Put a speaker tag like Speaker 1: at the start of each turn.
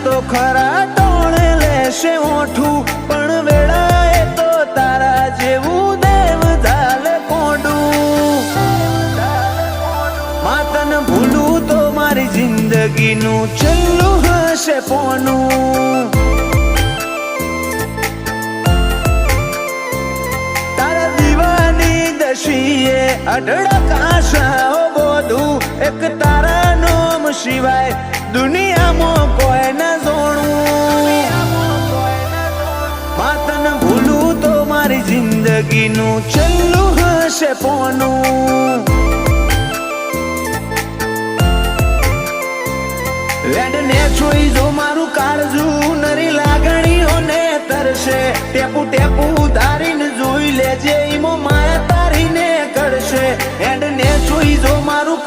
Speaker 1: તો ખરા ટોણે લેશે ઓઠું, પણ વેળાએ તો તારા જેવું દેવ ધાલ કોડું. માતન ભૂલું તો મારી જિંદગીનું છેલ્લું હશે પોનું. તારા દીવાની દશીએ અઢળક આશાઓ બોધું, એક તારા નામ સિવાય દુનિયામાં કોઈ ન જોણું. માતન ભૂલું તો મારી જિંદગીનું છેલ્લું હશે પોનું. વેડને જોઈ જો મારું કાળજું નરી લાગણીઓને તરશે, ટેપુ ટેપુ ધારીને જોઈ લેજે ઈમો માયા તારીને કરશે. વેડને જોઈ જો મારું